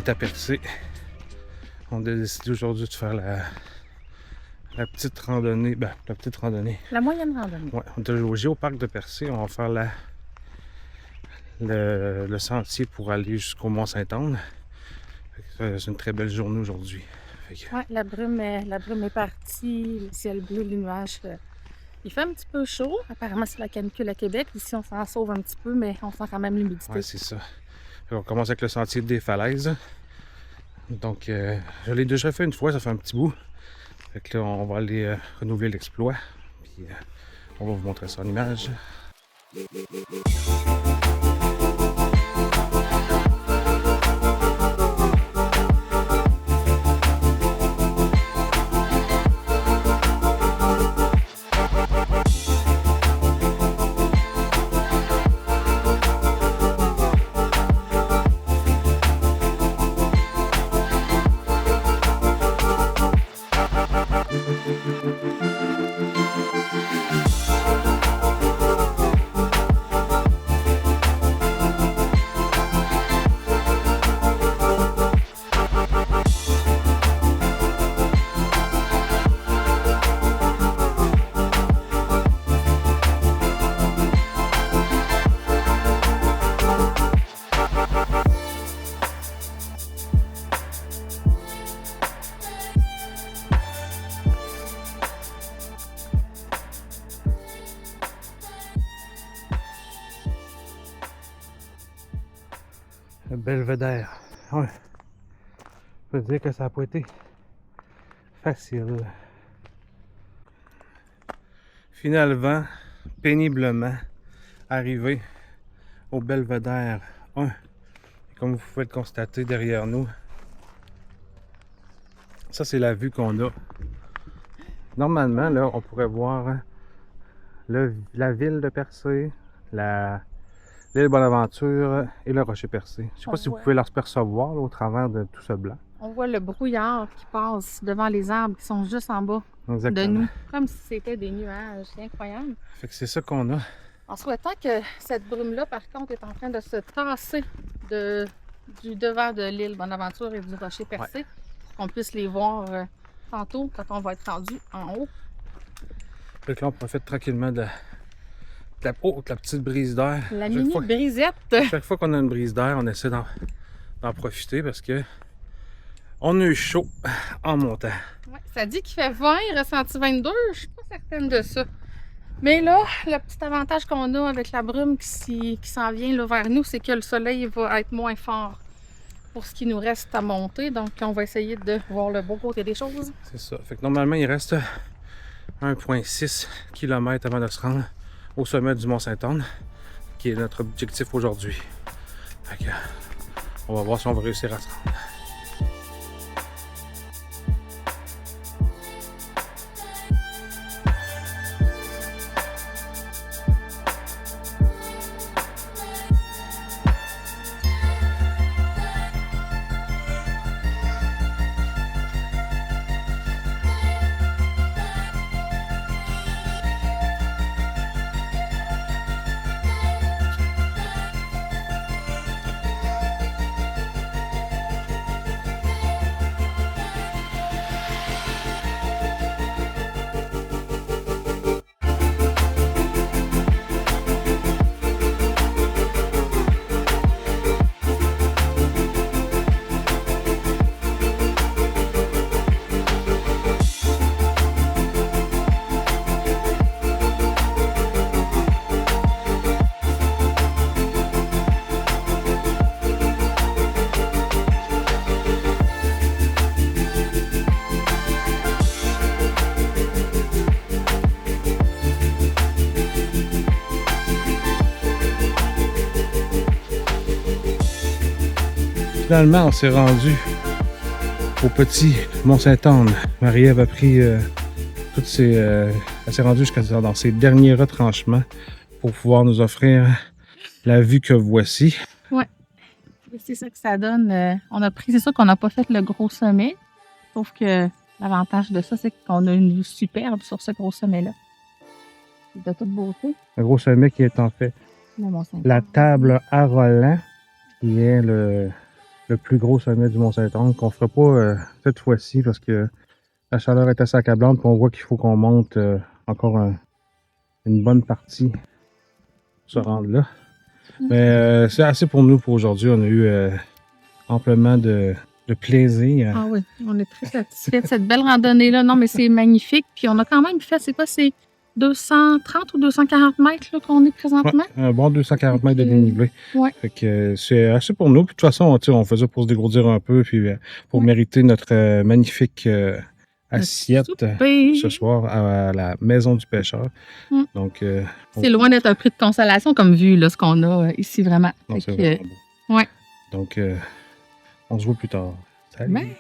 est à Percé. On a décidé aujourd'hui de faire la petite randonnée. Ben, la petite randonnée. La moyenne randonnée. Ouais, on est logé au parc de Percé. On va faire le sentier pour aller jusqu'au Mont-Saint-Anne. C'est une très belle journée aujourd'hui. Ouais, la brume est partie, le ciel bleu, les nuages. Il fait un petit peu chaud. Apparemment, c'est la canicule à Québec. Ici, on s'en sauve un petit peu, mais on sent quand même l'humidité. Ouais, c'est ça. On commence avec le sentier des falaises. Donc, je l'ai déjà fait une fois, ça fait un petit bout. Fait que là, on va aller renouveler l'exploit. Puis, on va vous montrer ça en image. Le belvédère. Ouais. Je peux dire que ça n'a pas été facile. Finalement, péniblement, arrivé au belvédère 1. Comme vous pouvez le constater derrière nous, ça c'est la vue qu'on a. Normalement, là, on pourrait voir la ville de Percé, l'île Bonaventure et le rocher Percé. Je ne sais pas si vous pouvez l'apercevoir au travers de tout ce blanc. On voit le brouillard qui passe devant les arbres qui sont juste en bas de nous. Comme si c'était des nuages. C'est incroyable. Fait que c'est ça qu'on a. En souhaitant que cette brume-là, par contre, est en train de se tasser du devant de l'île Bonaventure et du rocher Percé. Pour qu'on puisse les voir tantôt quand on va être rendu en haut. Fait que là, on profite tranquillement de la petite brise d'air. La mini brisette. Chaque fois qu'on a une brise d'air, on essaie d'en profiter parce que on a eu chaud en montant. Ouais, ça dit qu'il fait 20, il ressenti 22, je suis pas certaine de ça. Mais là, le petit avantage qu'on a avec la brume qui s'en vient là, vers nous, c'est que le soleil va être moins fort pour ce qui nous reste à monter. Donc, on va essayer de voir le beau côté des choses. C'est ça. Fait que normalement, il reste 1,6 km avant de se rendre au sommet du Mont-Saint-Anne, qui est notre objectif aujourd'hui. Fait que, on va voir si on va réussir à se rendre. Finalement, on s'est rendu au petit Mont-Saint-Anne. Marie-Ève a pris toutes ses... elle s'est rendue jusqu'à dans ses derniers retranchements pour pouvoir nous offrir la vue que voici. Ouais, c'est ça que ça donne. On a pris, c'est sûr qu'on n'a pas fait le gros sommet, sauf que l'avantage de ça, c'est qu'on a une vue superbe sur ce gros sommet-là. De toute beauté. Le gros sommet qui est en fait la table à Roland, qui est le plus gros sommet du Mont-Saint-Anne, qu'on fera pas cette fois-ci parce que la chaleur est assez accablante, puis on voit qu'il faut qu'on monte encore une bonne partie pour se rendre là. Mais c'est assez pour nous pour aujourd'hui. On a eu amplement de plaisir. Ah oui, on est très satisfaits de cette belle randonnée-là. Non, mais c'est magnifique. Puis on a quand même fait, c'est quoi, c'est 230 ou 240 mètres là, qu'on est présentement? Ouais, un bon 240 mètres de dénivelé. Ouais. Fait que c'est assez pour nous. Puis de toute façon, on faisait pour se dégourdir un peu, puis pour mériter notre magnifique assiette ce soir à la Maison du Pêcheur. Donc, c'est loin d'être un prix de consolation comme vue, là, ce qu'on a ici, vraiment. Non, c'est vraiment beau. Ouais. Donc, on se voit plus tard. Salut! Ouais.